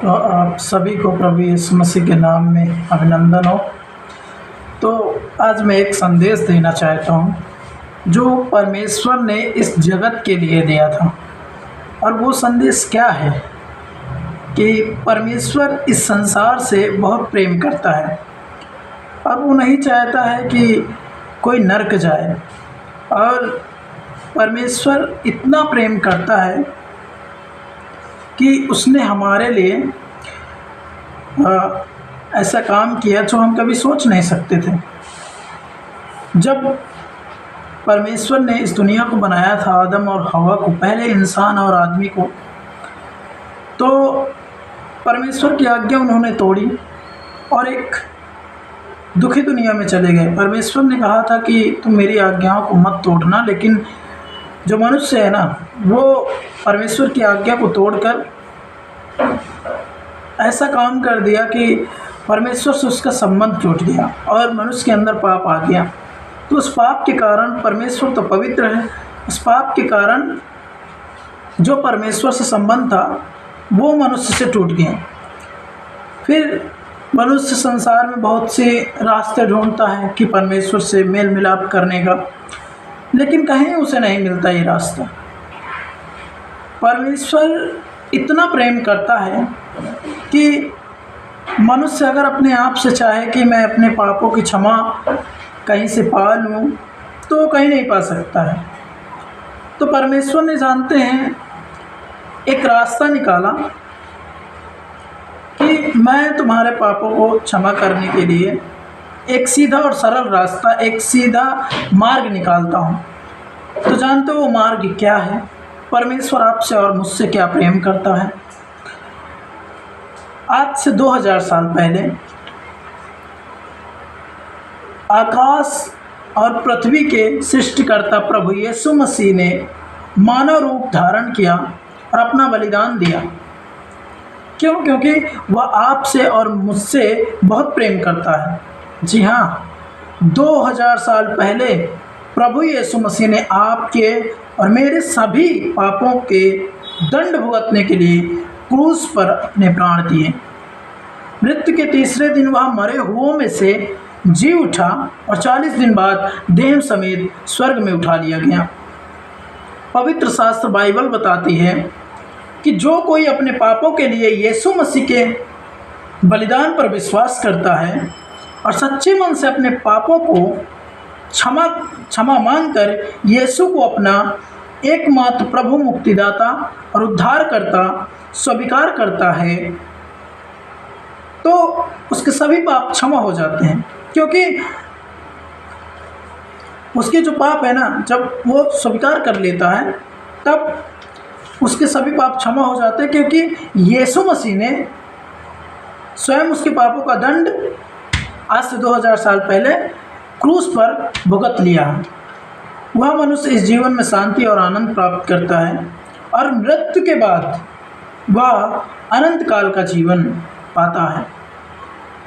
तो आप सभी को प्रभु यीशु मसीह के नाम में अभिनंदन हो। तो आज मैं एक संदेश देना चाहता हूँ जो परमेश्वर ने इस जगत के लिए दिया था। और वो संदेश क्या है कि परमेश्वर इस संसार से बहुत प्रेम करता है और वो नहीं चाहता है कि कोई नरक जाए। और परमेश्वर इतना प्रेम करता है कि उसने हमारे लिए ऐसा काम किया जो हम कभी सोच नहीं सकते थे। जब परमेश्वर ने इस दुनिया को बनाया था, आदम और हवा को, पहले इंसान और आदमी को, तो परमेश्वर की आज्ञा उन्होंने तोड़ी और एक दुखी दुनिया में चले गए। परमेश्वर ने कहा था कि तुम मेरी आज्ञाओं को मत तोड़ना, लेकिन जो मनुष्य है ना, वो परमेश्वर की आज्ञा को तोड़कर ऐसा काम कर दिया कि परमेश्वर से उसका संबंध टूट गया और मनुष्य के अंदर पाप आ गया। तो उस पाप के कारण, परमेश्वर तो पवित्र है, उस पाप के कारण जो परमेश्वर से संबंध था वो मनुष्य से टूट गया। फिर मनुष्य संसार में बहुत से रास्ते ढूंढता है कि परमेश्वर से मेल मिलाप करने का, लेकिन कहीं उसे नहीं मिलता ये रास्ता। परमेश्वर इतना प्रेम करता है कि मनुष्य अगर अपने आप से चाहे कि मैं अपने पापों की क्षमा कहीं से पा लूँ, तो कहीं नहीं पा सकता है। तो परमेश्वर ने, जानते हैं, एक रास्ता निकाला कि मैं तुम्हारे पापों को क्षमा करने के लिए एक सीधा और सरल रास्ता, एक सीधा मार्ग निकालता हूँ। तो जानते हो वो मार्ग क्या है? परमेश्वर आपसे और मुझसे क्या प्रेम करता है। आज से 2000 साल पहले आकाश और पृथ्वी के सृष्टिकर्ता प्रभु यीशु मसीह ने मानव रूप धारण किया और अपना बलिदान दिया। क्यों? क्योंकि वह आपसे और मुझसे बहुत प्रेम करता है। जी हाँ, 2000 साल पहले प्रभु यीशु मसीह ने आपके और मेरे सभी पापों के दंड भुगतने के लिए क्रूस पर अपने प्राण दिए। मृत्यु के तीसरे दिन वह मरे हुओं में से जी उठा और 40 दिन बाद देह समेत स्वर्ग में उठा लिया गया। पवित्र शास्त्र बाइबल बताती है कि जो कोई अपने पापों के लिए यीशु मसीह के बलिदान पर विश्वास करता है और सच्चे मन से अपने पापों को क्षमा मांगकर यीशु को अपना एकमात्र प्रभु, मुक्तिदाता और उद्धारकर्ता स्वीकार करता है, तो उसके सभी पाप क्षमा हो जाते हैं। क्योंकि उसके जो पाप है ना, जब वो स्वीकार कर लेता है तब उसके सभी पाप क्षमा हो जाते हैं, क्योंकि यीशु मसीह ने स्वयं उसके पापों का दंड आज से 2000 साल पहले क्रूस पर भुगत लिया। वह मनुष्य इस जीवन में शांति और आनंद प्राप्त करता है और मृत्यु के बाद वह अनंत काल का जीवन पाता है।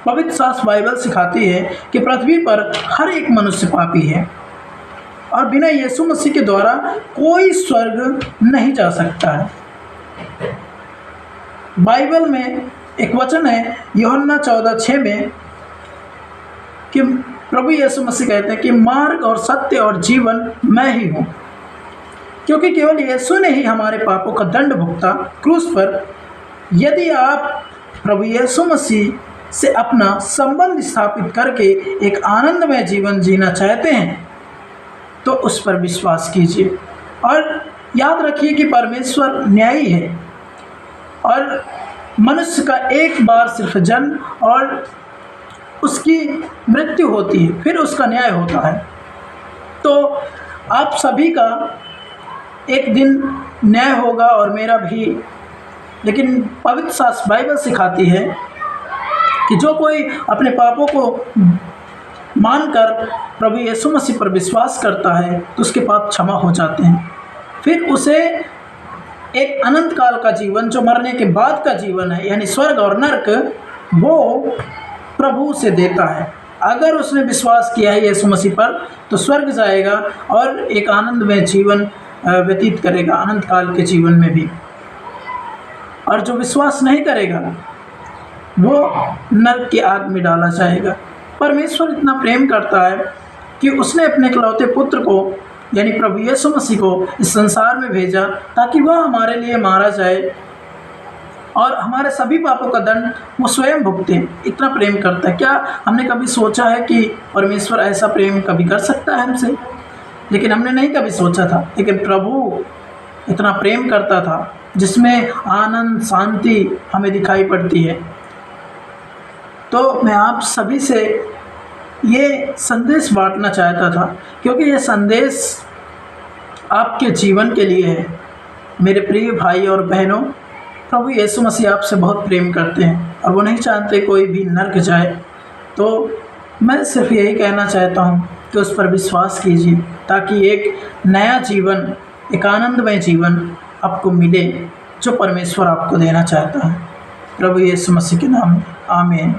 पवित्र शास्त्र बाइबल सिखाती है कि पृथ्वी पर हर एक मनुष्य पापी है और बिना यीशु मसीह के द्वारा कोई स्वर्ग नहीं जा सकता है। बाइबल में एक वचन है यूहन्ना 14:6 में कि प्रभु यीशु मसीह कहते हैं कि मार्ग और सत्य और जीवन मैं ही हूँ। क्योंकि केवल यीशु ने ही हमारे पापों का दंड भुगता क्रूस पर। यदि आप प्रभु यीशु मसीह से अपना संबंध स्थापित करके एक आनंदमय जीवन जीना चाहते हैं तो उस पर विश्वास कीजिए। और याद रखिए कि परमेश्वर न्यायी है और मनुष्य का एक बार सिर्फ जन्म और उसकी मृत्यु होती है, फिर उसका न्याय होता है। तो आप सभी का एक दिन न्याय होगा और मेरा भी। लेकिन पवित्र शास्त्र बाइबल सिखाती है कि जो कोई अपने पापों को मानकर प्रभु यीशु मसीह पर विश्वास करता है तो उसके पाप क्षमा हो जाते हैं। फिर उसे एक अनंत काल का जीवन, जो मरने के बाद का जीवन है, यानी स्वर्ग और नरक, वो प्रभु से देता है। अगर उसने विश्वास किया है यीशु मसीह पर तो स्वर्ग जाएगा और एक आनंद में जीवन व्यतीत करेगा, अनंत काल के जीवन में भी। और जो विश्वास नहीं करेगा वो नरक की आग में डाला जाएगा। परमेश्वर इतना प्रेम करता है कि उसने अपने इकलौते पुत्र को यानी प्रभु यीशु मसीह को इस संसार में भेजा ताकि वह हमारे लिए मारा जाए और हमारे सभी पापों का दंड वो स्वयं भुगते। इतना प्रेम करता है। क्या हमने कभी सोचा है कि परमेश्वर ऐसा प्रेम कभी कर सकता है हमसे? लेकिन हमने नहीं कभी सोचा था। लेकिन प्रभु इतना प्रेम करता था जिसमें आनंद शांति हमें दिखाई पड़ती है। तो मैं आप सभी से ये संदेश बांटना चाहता था क्योंकि ये संदेश आपके जीवन के लिए है। मेरे प्रिय भाई और बहनों, प्रभु यीशु मसीह आपसे बहुत प्रेम करते हैं और वो नहीं चाहते कोई भी नरक जाए। तो मैं सिर्फ यही कहना चाहता हूँ कि उस पर विश्वास कीजिए ताकि एक नया जीवन, एक आनंदमय जीवन आपको मिले जो परमेश्वर आपको देना चाहता है। प्रभु यीशु मसीह के नाम में आमीन।